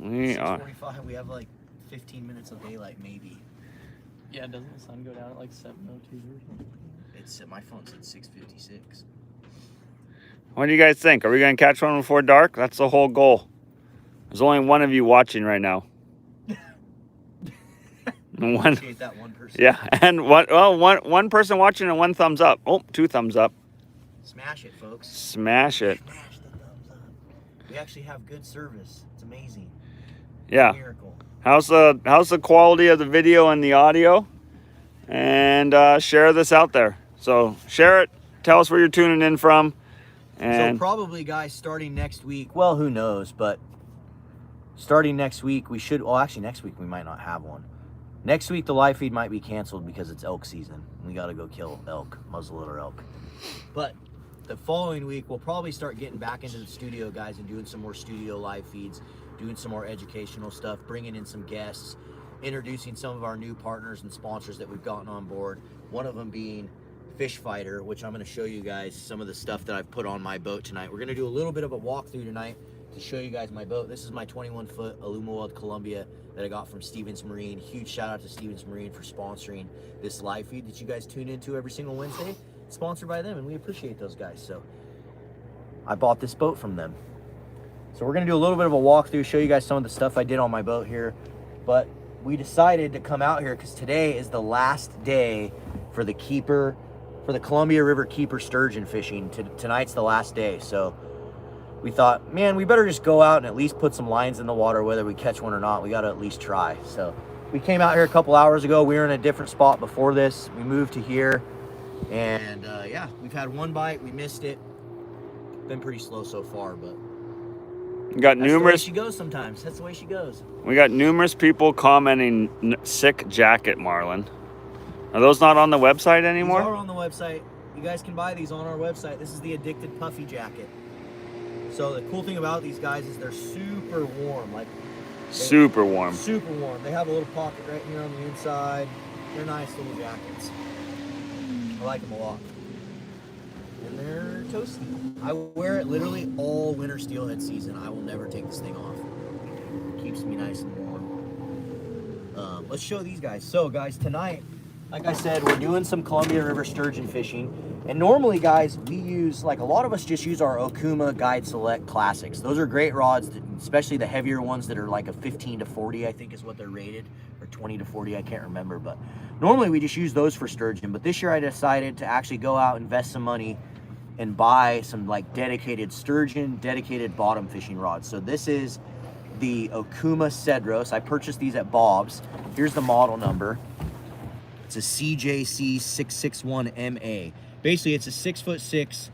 We are. 6:45. We have like 15 minutes of daylight, maybe. Yeah, doesn't the sun go down at like 7:02 or something? It's my phone said 6:56. What do you guys think? Are we going to catch one before dark? That's the whole goal. There's only one of you watching right now. One. Appreciate that one person. Yeah, and one person watching and 1 thumbs up. Oh, 2 thumbs up. Smash it, folks. Smash it. Smash the thumbs up. We actually have good service. It's amazing. Yeah. It's a miracle. How's the quality of the video and the audio? And share this out there. So share it. Tell us where you're tuning in from. And so probably, guys, starting next week. Well, who knows? But starting next week, we should. Well, actually, next week we might not have one. Next week, the live feed might be canceled because it's elk season. We got to go kill elk, muzzleloader elk. But the following week, we'll probably start getting back into the studio, guys, and doing some more studio live feeds, doing some more educational stuff, bringing in some guests, introducing some of our new partners and sponsors that we've gotten on board. One of them being Fish Fighter, which I'm going to show you guys some of the stuff that I've put on my boat tonight. We're going to do a little bit of a walkthrough tonight to show you guys my boat. This is my 21-foot Aluminum Columbia that I got from Stevens Marine. Huge shout out to Stevens Marine for sponsoring this live feed that you guys tune into every single Wednesday. It's sponsored by them, and we appreciate those guys. So I bought this boat from them. So we're going to do a little bit of a walkthrough, show you guys some of the stuff I did on my boat here. But we decided to come out here because today is the last day for the keeper, for the Columbia River keeper sturgeon fishing. Tonight's the last day. So we thought, man, we better just go out and at least put some lines in the water, whether we catch one or not. We got to at least try. So we came out here a couple hours ago. We were in a different spot before this. We moved to here. And yeah, we've had 1 bite. We missed it. Been pretty slow so far, but we got that's numerous. the way she goes sometimes. That's the way she goes. We got numerous people commenting sick jacket, Marlin. Are those not on the website anymore? These are on the website. You guys can buy these on our website. This is the Addicted Puffy jacket. So the cool thing about these guys is they're super warm. Super warm. Super warm. They have a little pocket right here on the inside. They're nice little jackets. I like them a lot. And they're toasty. I wear it literally all winter steelhead season. I will never take this thing off. It keeps me nice and warm. Let's show these guys. So guys, tonight, like I said, we're doing some Columbia River sturgeon fishing. And normally, guys, we use, like a lot of us just use our Okuma Guide Select Classics. Those are great rods, especially the heavier ones that are like a 15 to 40, I think is what they're rated, or 20 to 40, I can't remember. But normally we just use those for sturgeon. But this year I decided to actually go out, invest some money, and buy some like dedicated sturgeon, dedicated bottom fishing rods. So this is the Okuma Cedros. I purchased these at Bob's. Here's the model number. It's a CJC 661MA. Basically, it's a 6'6",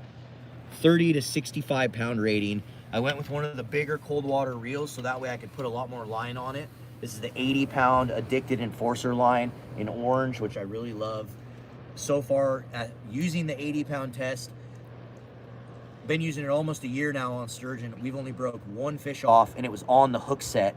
30 to 65 pound rating. I went with one of the bigger cold water reels, so that way I could put a lot more line on it. This is the 80 pound Addicted Enforcer line in orange, which I really love. So far, at using the 80 pound test, been using it almost a year now on sturgeon. We've only broke 1 fish off, and it was on the hook set.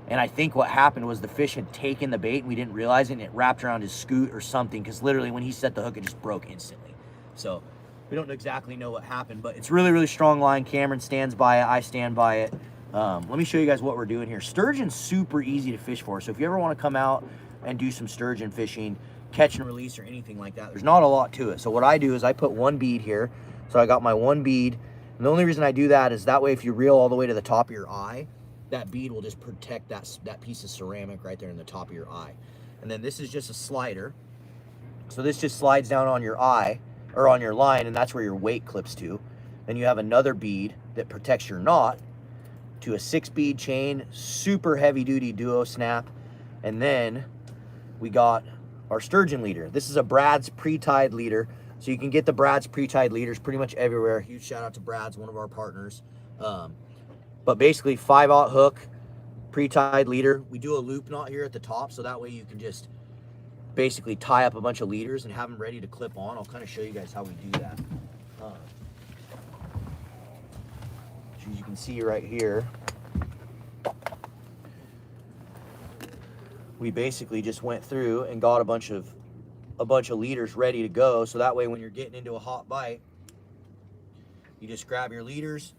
And I think what happened was the fish had taken the bait and we didn't realize it, and it wrapped around his scoot or something, because literally when he set the hook, it just broke instantly. So we don't exactly know what happened, but it's really, really strong line. Cameron stands by it. I stand by it. Let me show you guys what we're doing here. Sturgeon's super easy to fish for. So if you ever want to come out and do some sturgeon fishing, catch and release or anything like that, there's not a lot to it. So what I do is I put 1 bead here. So I got my 1 bead. And the only reason I do that is that way if you reel all the way to the top of your eye, that bead will just protect that piece of ceramic right there in the top of your eye. And then this is just a slider. So this just slides down on your eye, or on your line, and that's where your weight clips to. Then you have another bead that protects your knot to a 6-bead chain, super heavy duty duo snap. And then we got our sturgeon leader. This is a Brad's pre-tied leader. So you can get the Brad's pre-tied leaders pretty much everywhere. Huge shout out to Brad's, one of our partners. But basically 5/0 hook, pre-tied leader. We do a loop knot here at the top, so that way you can just basically tie up a bunch of leaders and have them ready to clip on. I'll kind of show you guys how we do that. As you can see right here, we basically just went through and got a bunch of leaders ready to go. So that way when you're getting into a hot bite, you just grab your leaders,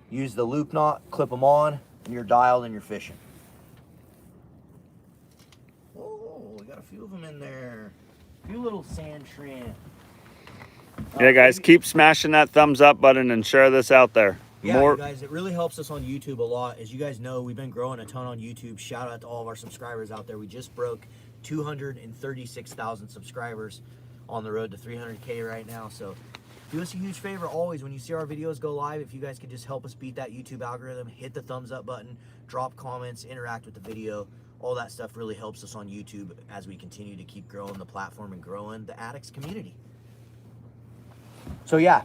use the loop knot, clip them on, and you're dialed and you're fishing. Oh, we got a few of them in there. A few little sand shrimp. Yeah, guys, keep smashing that thumbs up button and share this out there. Yeah, More. you guys, it really helps us on YouTube a lot. As you guys know, we've been growing a ton on YouTube. Shout out to all of our subscribers out there. We just broke 236,000 subscribers, on the road to 300K right now. So do us a huge favor always when you see our videos go live. If you guys could just help us beat that YouTube algorithm, hit the thumbs up button, drop comments, interact with the video. All that stuff really helps us on YouTube as we continue to keep growing the platform and growing the Addicts community. So yeah,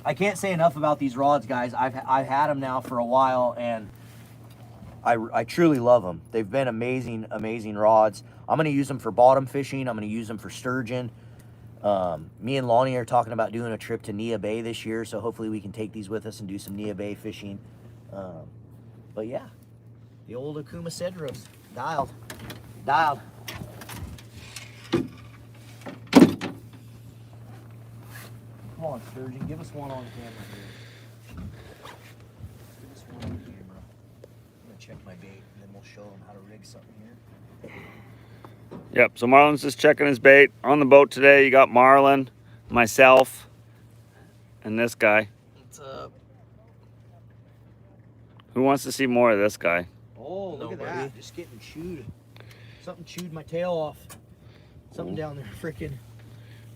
I can't say enough about these rods, guys. I've had them now for a while, and I truly love them. They've been amazing, amazing rods. I'm gonna use them for bottom fishing. I'm gonna use them for sturgeon. Me and Lonnie are talking about doing a trip to Nia Bay this year, so hopefully we can take these with us and do some Nia Bay fishing. But yeah, the old 𝗛𝗟𝗣𝗪 dialed. Come on, Sturgeon, give us one on camera here. Give us one on camera. I'm gonna check my bait, and then we'll show them how to rig something here. Yep, so Marlon's just checking his bait. On the boat today, you got Marlon, myself, and this guy. What's up? Who wants to see more of this guy? Oh, look at that. Just getting chewed. Something chewed my tail off. Something down there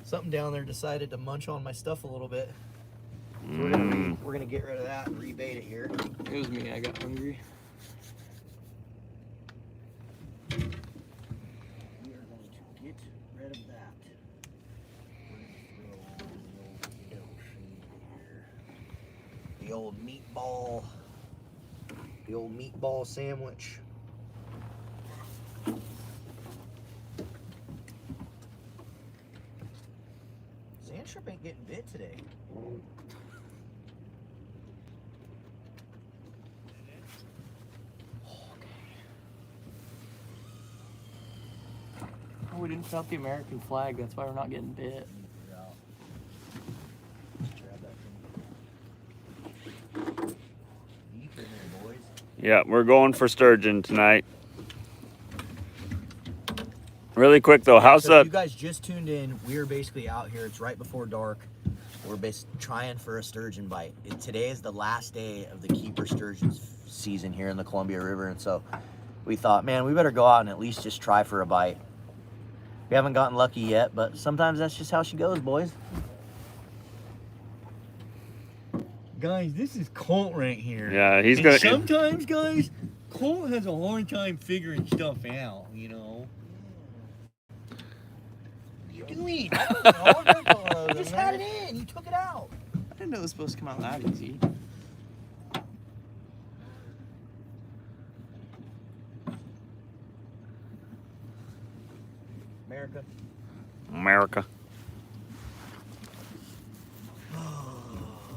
something down there decided to munch on my stuff a little bit. So we're gonna get rid of that and rebait it here. It was me, I got hungry. We are going to get rid of that. We're gonna throw on the old meatball. The old meatball sandwich. Sand shrimp ain't getting bit today. Oh, we didn't set the American flag, that's why we're not getting bit. Yeah, we're going for sturgeon tonight. Really quick though, how's So if that? you guys just tuned in, we're basically out here. It's right before dark. We're trying for a sturgeon bite. Today is the last day of the keeper sturgeon season here in the Columbia River, and so we thought, man, we better go out and at least just try for a bite. We haven't gotten lucky yet, but sometimes that's just how she goes, boys. Guys, this is Colt right here. Yeah, he's gonna. Sometimes, guys, Colt has a hard time figuring stuff out, you know. What are you doing? You just had it in. You took it out. I didn't know it was supposed to come out that easy. America.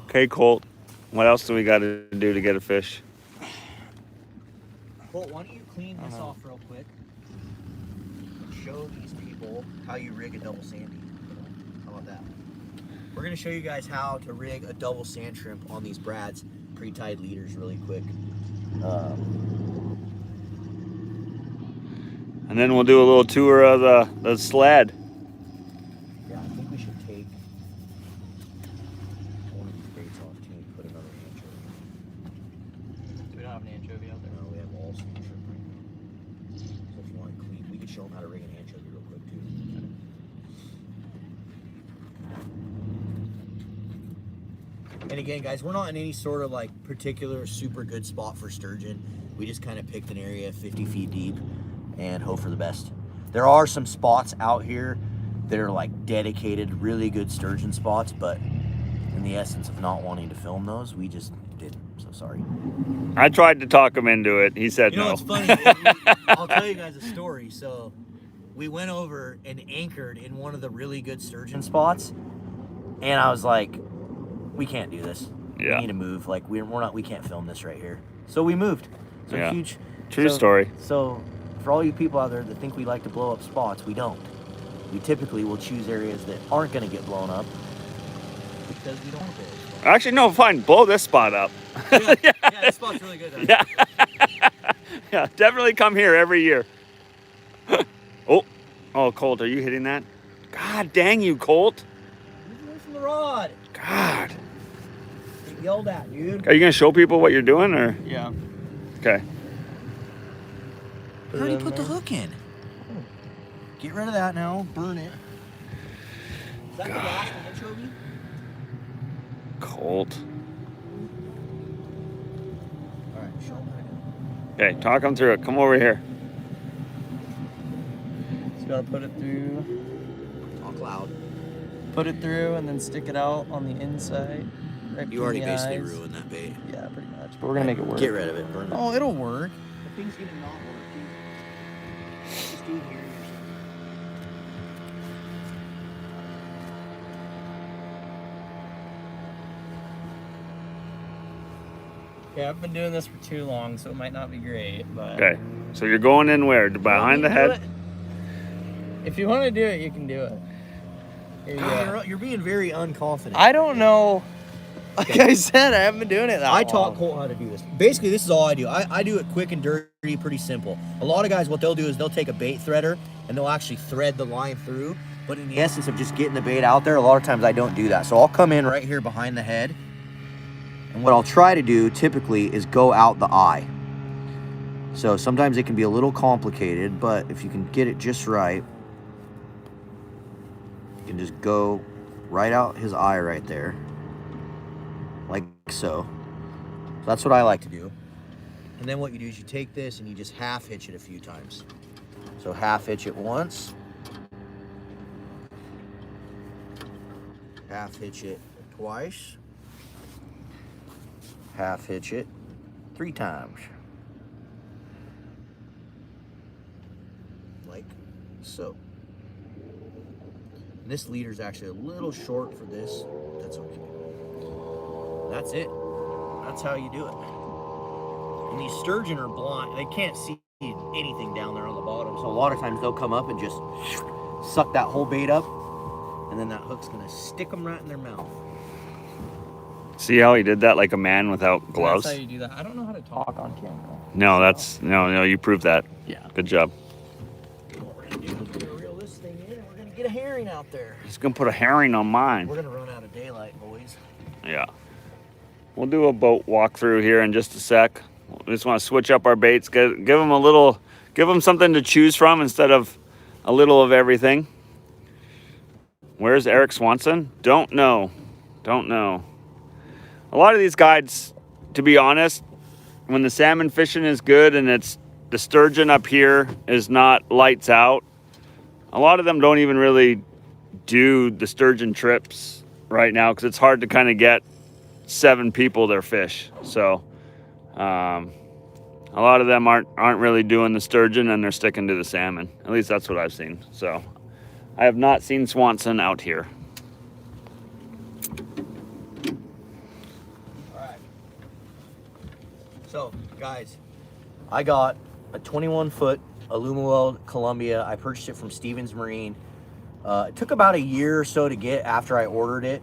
Okay, Colt. What else do we got to do to get a fish? Colt, why don't you clean this off real quick and show these people how you rig a double sandy. How about that? We're going to show you guys how to rig a double sand shrimp on these Brad's pre-tied leaders really quick. And then we'll do a little tour of the sled. Yeah, I think we should take one of these baits off too and put another anchovy. We don't have an anchovy out there. No, we have all sand shrimp right now. So if you want to clean, we could show them how to rig an anchovy real quick too. And again, guys, we're not in any sort of like particular super good spot for sturgeon. We just kind of picked an area 50 feet deep and hope for the best. There are some spots out here that are like dedicated, really good sturgeon spots, but in the essence of not wanting to film those, we just didn't. So sorry. I tried to talk him into it. He said You know no. what's funny? I'll tell you guys a story. So we went over and anchored in one of the really good sturgeon spots, and I was like, we can't do this. Yeah. We need to move. Like we can't film this right here. So we moved. So Yeah. huge. True story. So for all you people out there that think we like to blow up spots, we don't. We typically will choose areas that aren't going to get blown up because we don't want to blow up spots. Actually, no, fine. Blow this spot up. Yeah, this spot's really good. Yeah. Yeah, definitely come here every year. Oh, Colt, are you hitting that? God dang you, Colt. Move away from the rod. God. Get yelled at, dude. Are you gonna show people what you're doing, or? Yeah. Okay. I already put the hook in. Get rid of that now. Burn it. Is that the last anchovy? Colt. All right, show them how to do Okay, talk them through it. Come over here. Just gotta put it through. it. Talk loud. Put it through and then stick it out on the inside. Right You already between the basically eyes. ruined that bait. Yeah, pretty much. But we're gonna make it work. Get rid of it. Burn it. Oh, it'll work. The thing's gonna not work, dude. Just do it here. Yeah, I've been doing this for too long, so it might not be great, but Okay. So you're going in where? Behind the head? if you want to do it, you can do it. Here you go. You're being very unconfident. I don't know. Like I said, I haven't been doing it that long. I taught Colt how to do this. Basically, this is all I do. I do it quick and dirty, pretty simple. A lot of guys, what they'll do is they'll take a bait threader and they'll actually thread the line through. But in the essence of just getting the bait out there, a lot of times I don't do that. So I'll come in right here behind the head. And what I'll try to do typically is go out the eye. So sometimes it can be a little complicated, but if you can get it just right, you can just go right out his eye right there. Like so. That's what I like to do. And then what you do is you take this and you just half hitch it a few times. So half hitch it once. Half hitch it twice. Half hitch it 3 times. Like so. And this leader's actually a little short for this. That's okay. That's it. That's how you do it. And these sturgeon are blind. They can't see anything down there on the bottom. So a lot of times they'll come up and just suck that whole bait up. And then that hook's gonna stick them right in their mouth. See how he did that like a man without gloves? That's how you do that. I don't know how to talk on camera. No, that's no. You proved that. Yeah. Good job. What we're gonna do is we're gonna reel this thing in and we're gonna get a herring out there. He's gonna put a herring on mine. We're gonna run out of daylight, boys. Yeah. We'll do a boat walkthrough here in just a sec. We just want to switch up our baits. Give them something to choose from instead of a little of everything. Where's Eric Swanson? Don't know. Don't know. A lot of these guides, to be honest, when the salmon fishing is good and it's the sturgeon up here is not lights out, a lot of them don't even really do the sturgeon trips right now because it's hard to kind of get 7 people their fish. So a lot of them aren't really doing the sturgeon and they're sticking to the salmon. At least that's what I've seen. So I have not seen Swanson out here. All right. So, guys, I got a 21-foot 𝗛𝗛𝗥𝗘𝗔𝗗 Columbia. I purchased it from Stevens Marine. It took about a year or so to get after I ordered it.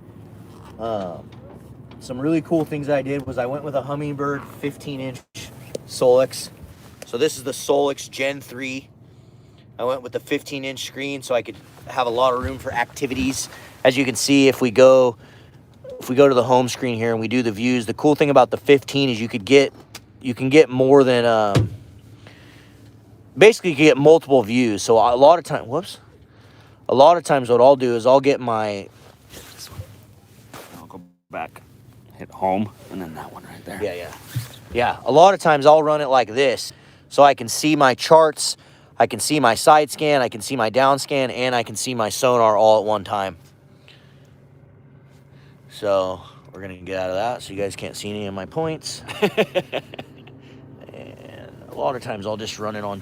Some really cool things I did was I went with a Humminbird 15-inch Solix. So this is the Solix Gen 3. I went with the 15-inch screen so I could have a lot of room for activities. As you can see, if we go to the home screen here and we do the views, the cool thing about the 15 is you can get more than basically you can get multiple views. So a lot of times what I'll do is I'll get my I'll go back, hit home, and then that one right there. Yeah, a lot of times I'll run it like this so I can see my charts, I can see my side scan, I can see my down scan, and I can see my sonar all at one time. So we're gonna get out of that so you guys can't see any of my points. And a lot of times I'll just run it on.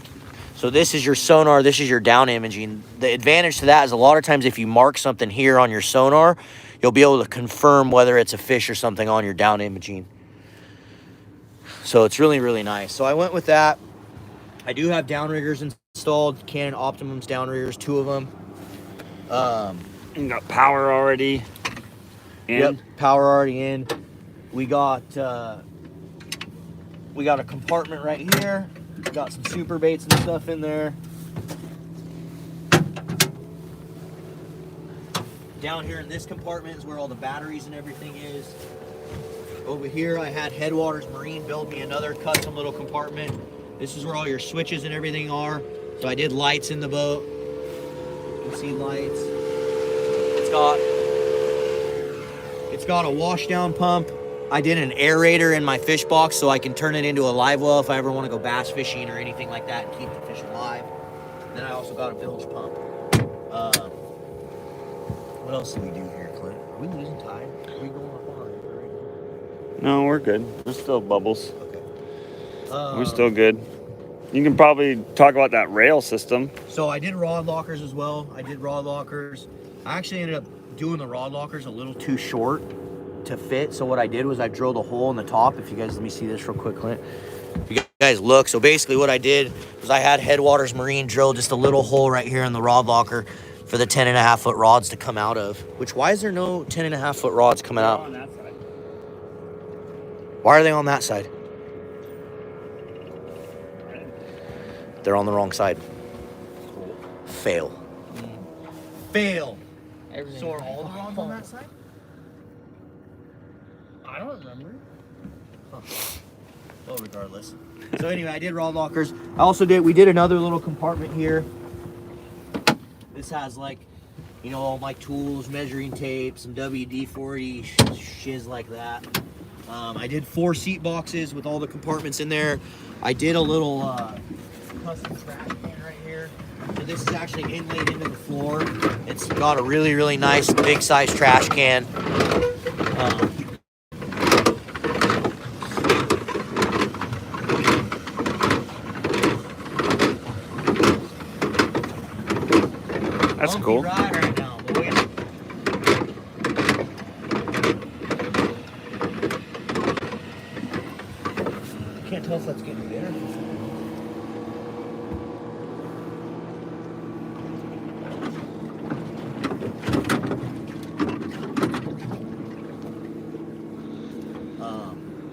So this is your sonar, this is your down imaging. The advantage to that is a lot of times if you mark something here on your sonar, you'll be able to confirm whether it's a fish or something on your down imaging. So it's really, really nice. So I went with that. I do have downriggers installed, Canon Optimums downriggers, 2 of them. You got power already in. Yep, power already in. We got a compartment right here. Got some super baits and stuff in there. Down here in this compartment is where all the batteries and everything is. Over here I had Headwaters Marine build me another custom little compartment. This is where all your switches and everything are. So I did lights in the boat. You can see lights. It's got a washdown pump. I did an aerator in my fish box so I can turn it into a live well if I ever want to go bass fishing or anything like that and keep the fish alive. Then I also got a bilge pump. What else do we do here, Clint? Are we losing tide? Are we going up on right No, we're good. There's still bubbles. now? Okay. We're still good. You can probably talk about that rail system. So I did rod lockers as well. I actually ended up doing the rod lockers a little too short to fit. So what I did was I drilled a hole in the top. If you guys, let me see this real quick, Clint. If you guys look, so basically what I did was I had Headwaters Marine drill just a little hole right here in the rod locker for the 10.5 foot rods to come out of. Which, why is there no 10.5 foot rods coming out? On that side. Why are they on that side? They're on the wrong side. Fail. Fail. Everything. So are all the rods on that side? I don't remember. Well, regardless. So anyway, I did rod lockers. We did another little compartment here. This has like, you know, all my tools, measuring tape, some WD-40, shiz like that. I did 4 seat boxes with all the compartments in there. I did a little custom trash can right here. So this is actually inlaid into the floor. It's got a really, really nice big size trash can. That's cool. Ride right now, boy. Can't tell if that's getting bitter.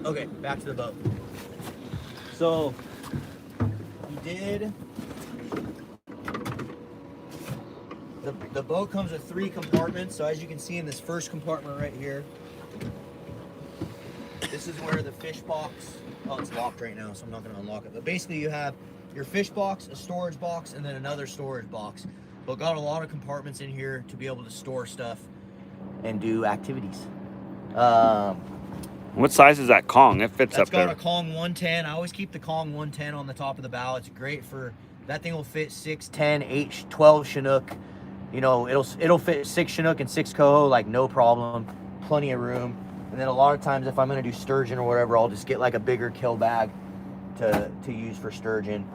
Okay, back to the boat. So, we did. The boat comes with 3 compartments. So as you can see in this first compartment right here, this is where the fish box, oh, it's locked right now, so I'm not gonna unlock it. But basically you have your fish box, a storage box, and then another storage box. But got a lot of compartments in here to be able to store stuff and do activities. What size is that Kong? It fits up there. That's got a Kong 110. I always keep the Kong 110 on the top of the bow. It's great for, that thing will fit 6, 10, 8, 12 Chinook. You know, it'll fit 6 Chinook and 6 coho, like no problem. Plenty of room. And then a lot of times if I'm gonna do sturgeon or whatever, I'll just get like a bigger kill bag to use for sturgeon.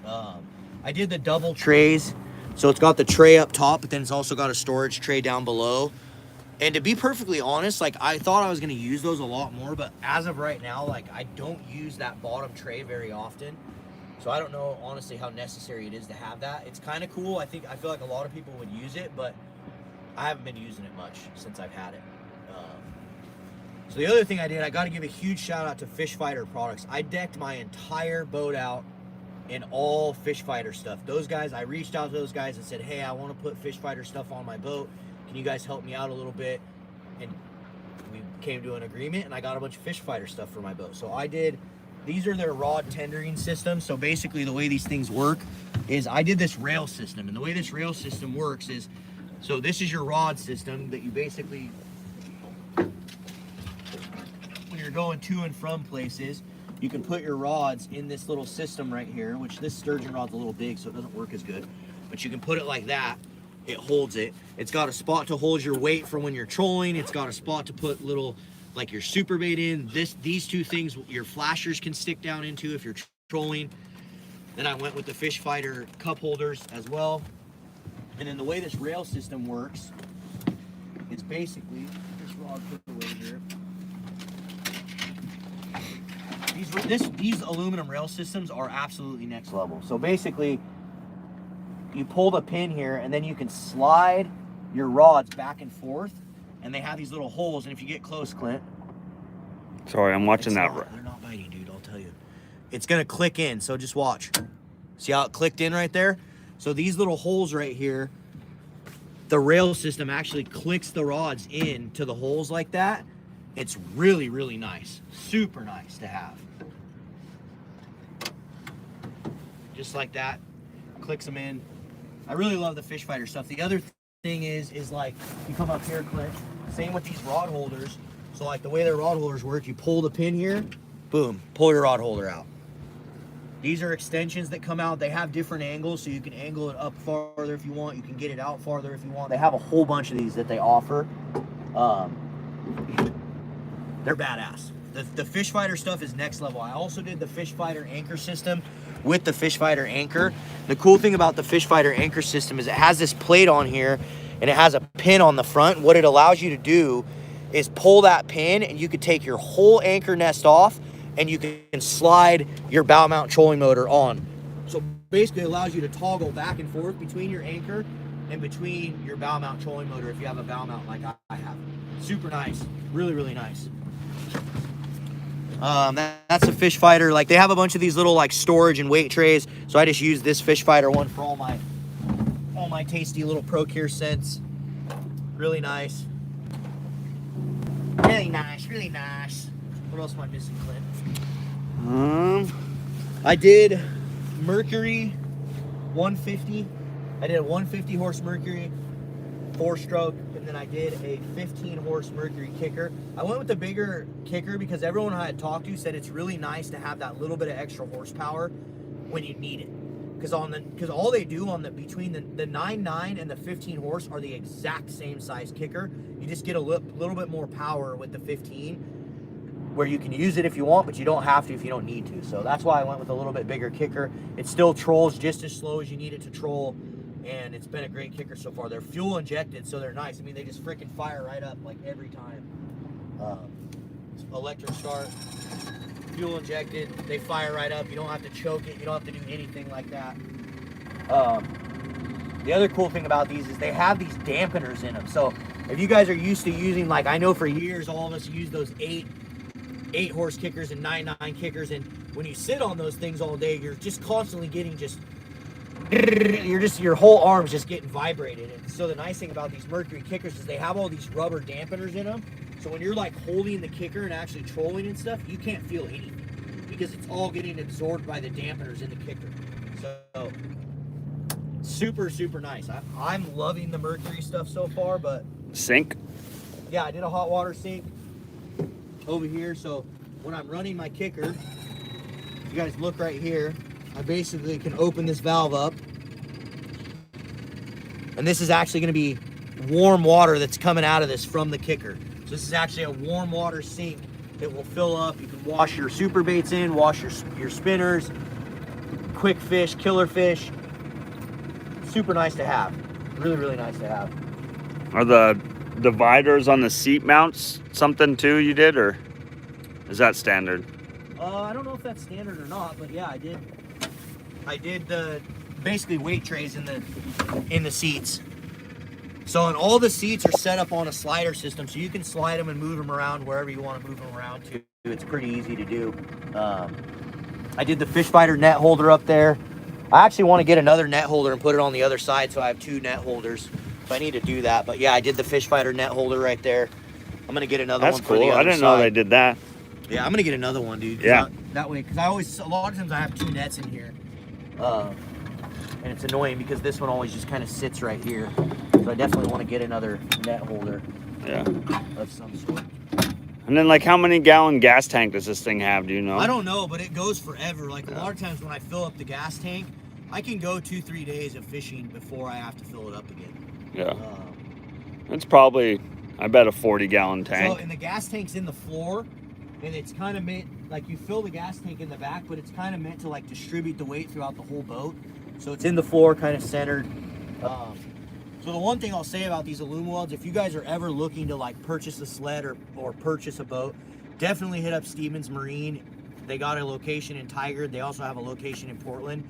I did the double trays. So it's got the tray up top, but then it's also got a storage tray down below. And to be perfectly honest, like I thought I was gonna use those a lot more, but as of right now, like I don't use that bottom tray very often. So I don't know honestly how necessary it is to have that. It's kind of cool. I feel like a lot of people would use it, but I haven't been using it much since I've had it. So the other thing I did, I got to give a huge shout out to Fish Fighter products. I decked my entire boat out in all Fish Fighter stuff. Those guys, I reached out to those guys and said, hey, I want to put Fish Fighter stuff on my boat. Can you guys help me out a little bit? And we came to an agreement, and I got a bunch of Fish Fighter stuff for my boat. So I did, these are their rod tendering systems. So basically the way these things work is I did this rail system. And the way this rail system works is, so this is your rod system that you basically, when you're going to and from places, you can put your rods in this little system right here, which this sturgeon rod's a little big, so it doesn't work as good. But you can put it like that. It holds it. It's got a spot to hold your weight for when you're trolling. It's got a spot to put little, like your super bait in. These 2 things your flashers can stick down into if you're trolling. Then I went with the Fish Fighter cup holders as well. And then the way this rail system works, it's basically, this rod put away here. These aluminum rail systems are absolutely next level. So basically, you pull the pin here, and then you can slide your rods back and forth, and they have these little holes. And if you get close, Clint. Sorry, I'm watching that. They're not biting, dude. I'll tell you. it's gonna click in, so just watch. See how it clicked in right there? So these little holes right here, the rail system actually clicks the rods in to the holes like that. It's really, really nice. Super nice to have. Just like that, clicks them in. I really love the fish fighter stuff. The other thing is like, you come up here, Clint, same with these rod holders. So like the way their rod holders work, you pull the pin here, boom, pull your rod holder out. These are extensions that come out. They have different angles, so you can angle it up farther if you want. You can get it out farther if you want. They have a whole bunch of these that they offer. They're badass. The fish fighter stuff is next level. I also did the fish fighter anchor system with the fish fighter anchor. The cool thing about the fish fighter anchor system is it has this plate on here and it has a pin on the front. What it allows you to do is pull that pin and you could take your whole anchor nest off and you can slide your bow mount trolling motor on. So basically it allows you to toggle back and forth between your anchor and between your bow mount trolling motor if you have a bow mount like I have. Super nice, really, really nice. That's a fish fighter. Like they have a bunch of these little like storage and weight trays. So I just use this fish fighter one for all my tasty little Procure scents. Really nice. Really nice, really nice. What else am I missing, Clint? I did Mercury 150. I did a 150 horse Mercury 4-stroke, and then I did a 15 horse Mercury kicker. I went with the bigger kicker because everyone I had talked to said it's really nice to have that little bit of extra horsepower when you need it. Because all they do on between the 9.9 and the 15 horse are the exact same size kicker. You just get a little bit more power with the 15, where you can use it if you want, but you don't have to if you don't need to. So that's why I went with a little bit bigger kicker. It still trolls just as slow as you need it to troll, and it's been a great kicker so far. They're fuel injected, so they're nice. I mean, they just freaking fire right up like every time. Electric start, fuel injected, they fire right up. You don't have to choke it. You don't have to do anything like that. The other cool thing about these is they have these dampeners in them. So if you guys are used to using, like I know for years, all of us use those 8 horse kickers and 9.9 kickers, and when you sit on those things all day, you're just constantly getting your whole arm's just getting vibrated. And so the nice thing about these Mercury kickers is they have all these rubber dampeners in them. So when you're like holding the kicker and actually trolling and stuff, you can't feel anything because it's all getting absorbed by the dampeners in the kicker. So super, super nice. I'm loving the Mercury stuff so far, but Sink? yeah, I did a hot water sink over here. So when I'm running my kicker, if you guys look right here, I basically can open this valve up, and this is actually going to be warm water that's coming out of this from the kicker. So this is actually a warm water sink that will fill up. You can wash your super baits in, wash your spinners, quick fish, killer fish. Super nice to have. Really, really nice to have. Are the dividers on the seat mounts something too you did, or is that standard? I don't know if that's standard or not, but yeah, I did the basically weight trays in the seats. So and all the seats are set up on a slider system, so you can slide them and move them around wherever you want to move them around to. It's pretty easy to do. I did the fish fighter net holder up there. I actually want to get another net holder and put it on the other side, so I have 2 net holders. So I need to do that. But yeah, I did the fish fighter net holder right there. I'm gonna get another one for the other side. I didn't know they did that. Yeah, I'm gonna get another one, dude. Yeah. That way, because a lot of times I have 2 nets in here. And it's annoying because this one always just kind of sits right here. So I definitely want to get another net holder. Yeah. Of some sort. And then, like, how many gallon gas tank does this thing have? Do you know? I don't know, but it goes forever. Like, a lot of times when I fill up the gas tank, I can go 2-3 days of fishing before I have to fill it up again. Yeah. It's probably, I bet, a 40-gallon tank. So, and the gas tank's in the floor, and it's kind of meant, like, you fill the gas tank in the back, but it's kind of meant to, like, distribute the weight throughout the whole boat. So it's in the floor, kind of centered. So the one thing I'll say about these Alumiwelds, if you guys are ever looking to like purchase a sled or purchase a boat, definitely hit up Stevens Marine. They got a location in Tigard. They also have a location in Portland.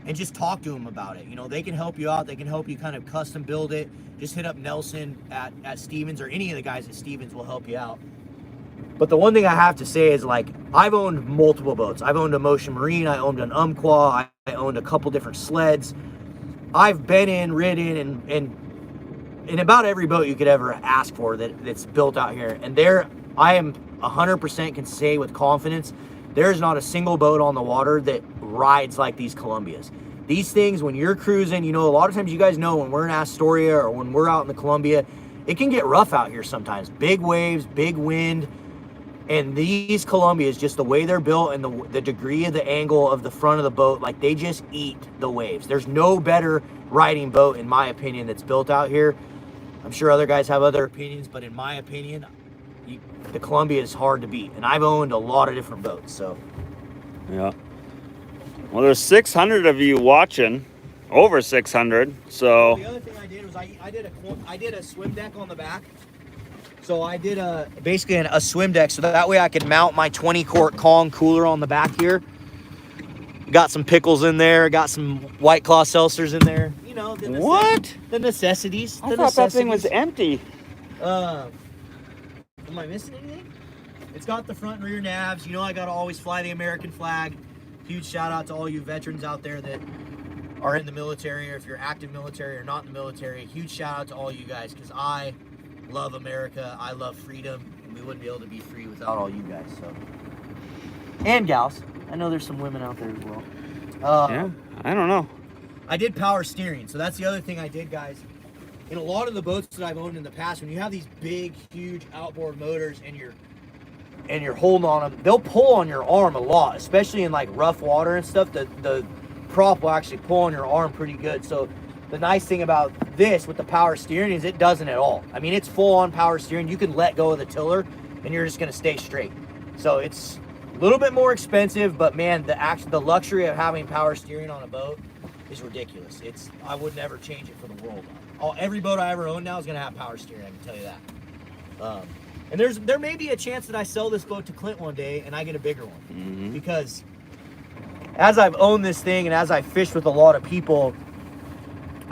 And just talk to them about it. You know, they can help you out. They can help you kind of custom build it. Just hit up Nelson at Stevens, or any of the guys at Stevens will help you out. But the one thing I have to say is, like, I've owned multiple boats. I've owned a Motion Marine. I owned an Umpqua. I owned a couple different sleds. I've been in, ridden, and in about every boat you could ever ask for that's built out here. And I am 100% can say with confidence, there's not a single boat on the water that rides like these Columbias. These things, when you're cruising, you know, a lot of times, you guys know, when we're in Astoria or when we're out in the Columbia, it can get rough out here sometimes. Big waves, big wind. And these Columbias, just the way they're built and the degree of the angle of the front of the boat, like, they just eat the waves. There's no better riding boat, in my opinion, that's built out here. I'm sure other guys have other opinions, but in my opinion, the Columbia is hard to beat. And I've owned a lot of different boats, so. Yeah. Well, there's 600 of you watching, over 600. So the other thing I did was I did a swim deck on the back. So I did basically a swim deck, so that way I could mount my 20-quart Kong cooler on the back here. Got some pickles in there, got some White Claw seltzers in there. You know, the necessities. I thought that thing was empty. Am I missing anything? It's got the front and rear navs. You know, I gotta always fly the American flag. Huge shout out to all you veterans out there that are in the military, or if you're active military or not in the military. Huge shout out to all you guys, because I love America. I love freedom, and we wouldn't be able to be free without all you guys. So, and gals. I know there's some women out there as well. Yeah, I don't know. I did power steering, so that's the other thing I did, guys. In a lot of the boats that I've owned in the past, when you have these big, huge outboard motors and you're holding on them, they'll pull on your arm a lot, especially in like rough water and stuff. The prop will actually pull on your arm pretty good. So the nice thing about this with the power steering is it doesn't at all. I mean, it's full on power steering. You can let go of the tiller and you're just gonna stay straight. So it's a little bit more expensive, but man, the luxury of having power steering on a boat is ridiculous. I would never change it for the world. Every boat I ever own now is gonna have power steering, I can tell you that. And there may be a chance that I sell this boat to Clint one day and I get a bigger one. Mm-hmm. Because as I've owned this thing and as I fished with a lot of people,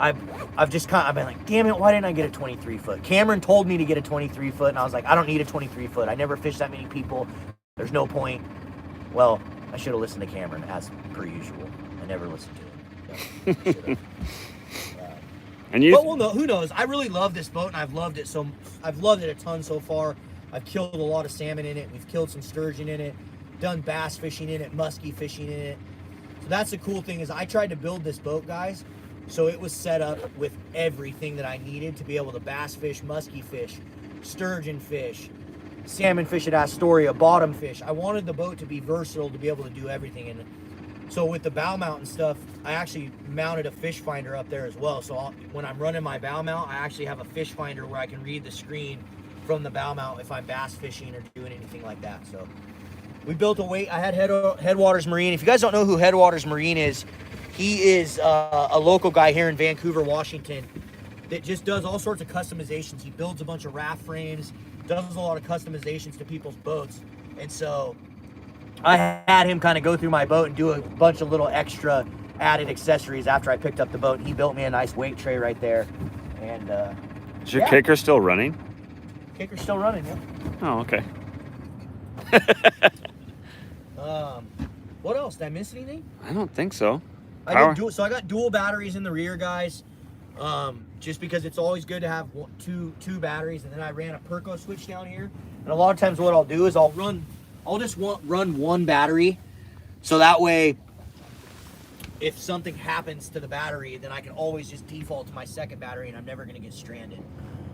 I've been like, damn it, why didn't I get a 23 foot? Cameron told me to get a 23 foot and I was like, I don't need a 23 foot. I never fished that many people. There's no point. Well, I should have listened to Cameron as per usual. I never listened to him. But who knows? I really love this boat, and I've loved it a ton so far. I've killed a lot of salmon in it. We've killed some sturgeon in it, done bass fishing in it, muskie fishing in it. So that's the cool thing, is I tried to build this boat, guys, so it was set up with everything that I needed to be able to bass fish, muskie fish, sturgeon fish, salmon fish at Astoria, bottom fish. I wanted the boat to be versatile, to be able to do everything. And so with the bow mount and stuff, I actually mounted a fish finder up there as well. So when I'm running my bow mount, I actually have a fish finder where I can read the screen from the bow mount if I'm bass fishing or doing anything like that. So we built a weight. I had Headwaters Marine. If you guys don't know who Headwaters Marine is, he is a local guy here in Vancouver, Washington, that just does all sorts of customizations. He builds a bunch of raft frames, does a lot of customizations to people's boats. And so I had him kind of go through my boat and do a bunch of little extra added accessories after I picked up the boat. And he built me a nice weight tray right there. And is your kicker still running? Kicker's still running, yeah. Oh, okay. What else? Did I miss anything? I don't think so. I got dual batteries in the rear, guys. Just because it's always good to have two batteries. And then I ran a Perco switch down here. And a lot of times what I'll do is I'll just run one battery, so that way if something happens to the battery, then I can always just default to my second battery and I'm never going to get stranded.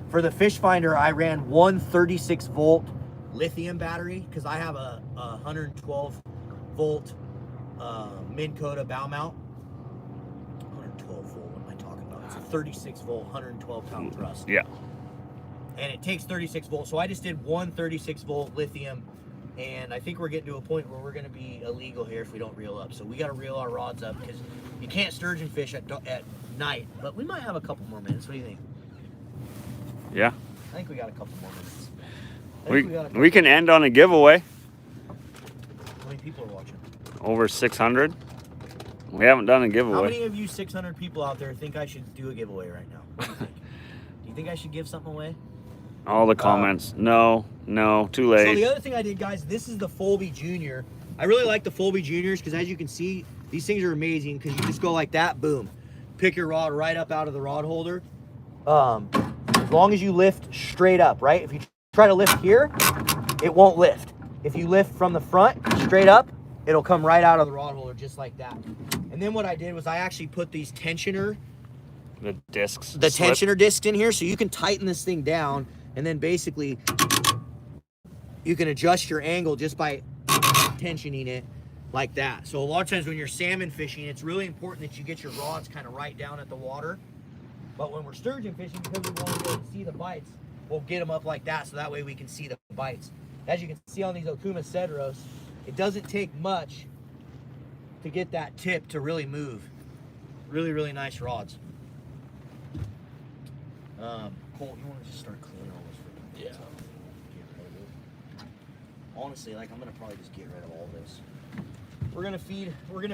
For the fish finder, I ran one 36 volt lithium battery because I have a 112 volt Minn Kota bow mount. 112 volt, what am I talking about? It's a 36 volt, 112 pound thrust. Yeah. And it takes 36 volts. So I just did one 36 volt lithium. And I think we're getting to a point where we're going to be illegal here if we don't reel up. So we got to reel our rods up because you can't sturgeon fish at night. But we might have a couple more minutes. What do you think? Yeah. I think we got a couple more minutes. We can end on a giveaway. How many people are watching? Over 600. We haven't done a giveaway. How many of you 600 people out there think I should do a giveaway right now? What do you think? Do you think I should give something away? All the comments. No, too late. So the other thing I did, guys, this is the ·�𝗡𝗟 Jr. I really like the ·�𝗡𝗟 Juniors because, as you can see, these things are amazing because you just go like that, boom. Pick your rod right up out of the rod holder. As long as you lift straight up, right? If you try to lift here, it won't lift. If you lift from the front straight up, it'll come right out of the rod holder just like that. And then what I did was I actually put these tensioner, the discs. the tensioner discs in here so you can tighten this thing down, and then basically you can adjust your angle just by tensioning it like that. So a lot of times when you're salmon fishing, it's really important that you get your rods kind of right down at the water. But when we're sturgeon fishing, because we want to be able to see the bites, we'll get them up like that so that way we can see the bites. As you can see on these 𝗛𝗚 𝗪𝗏, it doesn't take much to get that tip to really move. Really, really nice rods. Colt, you want to just start cleaning all this? Yeah. Honestly, like, I'm gonna probably just get rid of all this. We're gonna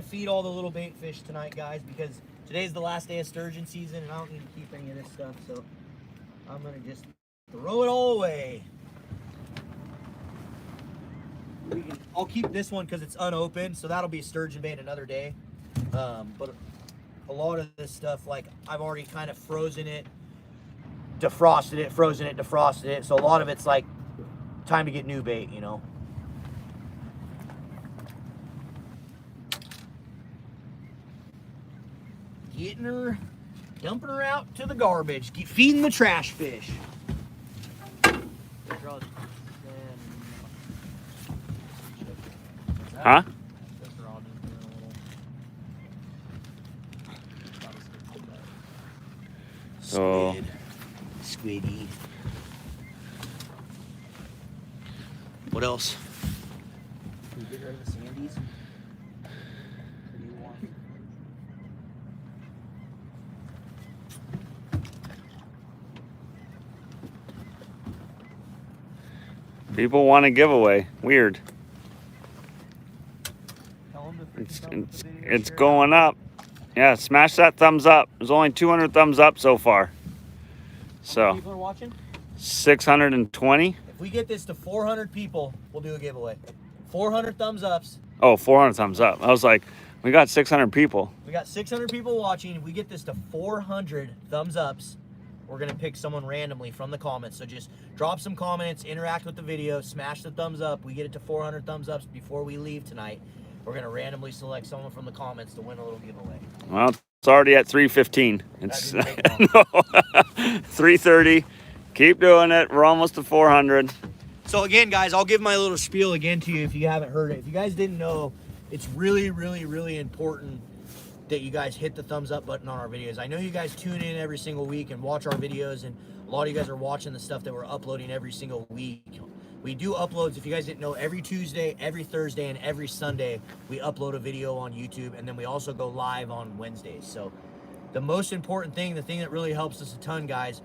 feed all the little bait fish tonight, guys, because today's the last day of sturgeon season, and I don't need to keep any of this stuff, so I'm gonna just throw it all away. I'll keep this one because it's unopened, so that'll be sturgeon bait another day. But a lot of this stuff, like, I've already kind of frozen it, defrosted it, frozen it, defrosted it. So a lot of it's like time to get new bait, you know. Getting her, dumping her out to the garbage, feeding the trash fish. Huh? So Squiddy. What else? Can you get rid of the sandies? Or do you want? people want a giveaway. Weird. Tell them to It's going up. Yeah, smash that thumbs up. There's only 200 thumbs up so far. How many So people are watching? 620. If we get this to 400 people, we'll do a giveaway. 400 thumbs ups. Oh, 400 thumbs up. I was like, we got 600 people. We got 600 people watching. If we get this to 400 thumbs ups, we're going to pick someone randomly from the comments. So just drop some comments, interact with the video, smash the thumbs up. We get it to 400 thumbs ups before we leave tonight. We're going to randomly select someone from the comments to win a little giveaway. Well, it's already at 3:15. It's no, 3:30. Keep doing it. We're almost to 400. So again, guys, I'll give my little spiel again to you if you haven't heard it. If you guys didn't know, it's really, really, really important that you guys hit the thumbs up button on our videos. I know you guys tune in every single week and watch our videos, and a lot of you guys are watching the stuff that we're uploading every single week. We do uploads, if you guys didn't know, every Tuesday, every Thursday, and every Sunday, we upload a video on YouTube, and then we also go live on Wednesdays. So the most important thing, the thing that really helps us a ton, guys,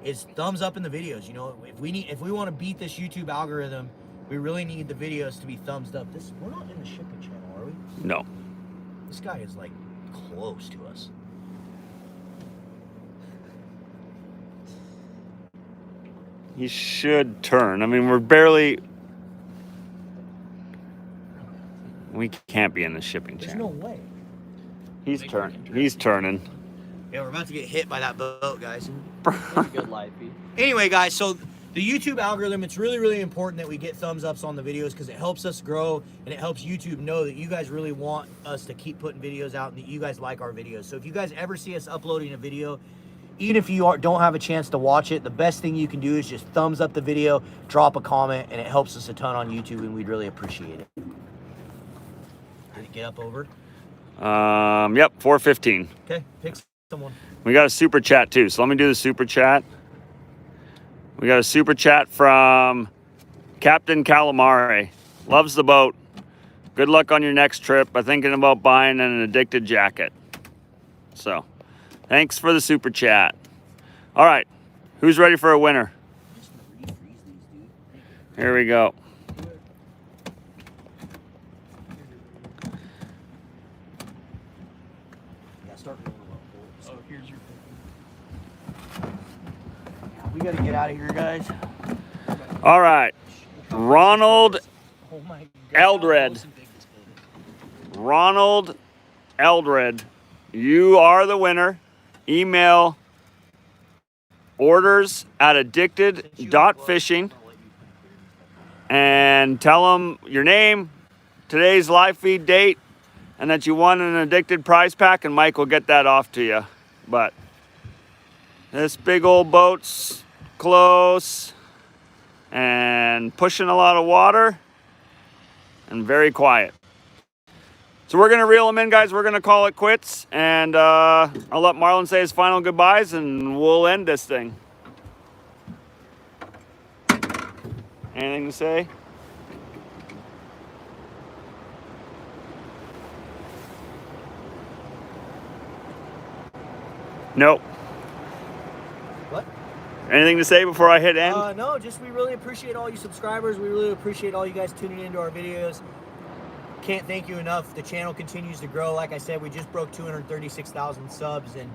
is thumbs up in the videos. You know, if we want to beat this YouTube algorithm, we really need the videos to be thumbs up. We're not in the shipping channel, are we? No. This guy is like close to us. He should turn. I mean, we're barely... We can't be in the shipping There's channel. no way. He's turning. He's turning. Yeah, we're about to get hit by that boat, guys. That's a good live feed. Anyway, guys, so the YouTube algorithm, it's really, really important that we get thumbs ups on the videos because it helps us grow and it helps YouTube know that you guys really want us to keep putting videos out and that you guys like our videos. So if you guys ever see us uploading a video, even if you don't have a chance to watch it, the best thing you can do is just thumbs up the video, drop a comment, and it helps us a ton on YouTube, and we'd really appreciate it. Did it get up over? Yep, 4:15. Okay, pick someone. We got a super chat too, so let me do the super chat. We got a super chat from Captain Calamari. Loves the boat. Good luck on your next trip. I'm thinking about buying an addicted jacket. So, thanks for the super chat. All right, who's ready for a winner? Here we go. Oh, here's your We gotta get out of here, guys. All right. Ronald Oh my god. Eldred. Ronald Eldred, you are the winner. Email orders@addicted.fishing and tell them your name, today's live feed date, and that you won an Addicted prize pack, and Mike will get that off to you. But this big old boat's close and pushing a lot of water and very quiet. So we're going to reel them in, guys. We're going to call it quits. And I'll let Marlon say his final goodbyes, and we'll end this thing. Anything to say? Nope. What? Anything to say before I hit end? No, just we really appreciate all you subscribers. We really appreciate all you guys tuning into our videos. Can't thank you enough. The channel continues to grow. Like I said, we just broke 236,000 subs, and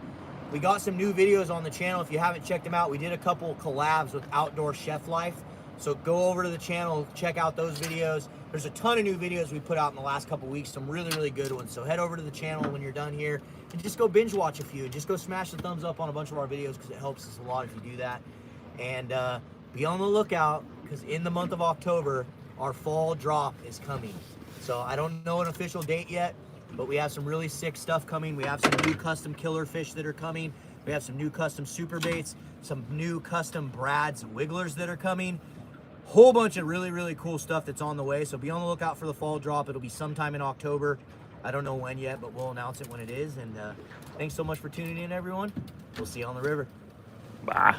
we got some new videos on the channel. If you haven't checked them out, we did a couple collabs with Outdoor Chef Life. So go over to the channel, check out those videos. There's a ton of new videos we put out in the last couple weeks, some really, really good ones. So head over to the channel when you're done here and just go binge watch a few. And just go smash the thumbs up on a bunch of our videos because it helps us a lot if you do that. And be on the lookout because in the month of October, our fall drop is coming. So I don't know an official date yet, but we have some really sick stuff coming. We have some new custom killer fish that are coming. We have some new custom super baits, some new custom brads and wigglers that are coming. Whole bunch of really, really cool stuff that's on the way. So be on the lookout for the fall drop. It'll be sometime in October. I don't know when yet, but we'll announce it when it is. And thanks so much for tuning in, everyone. We'll see you on the river. Bye.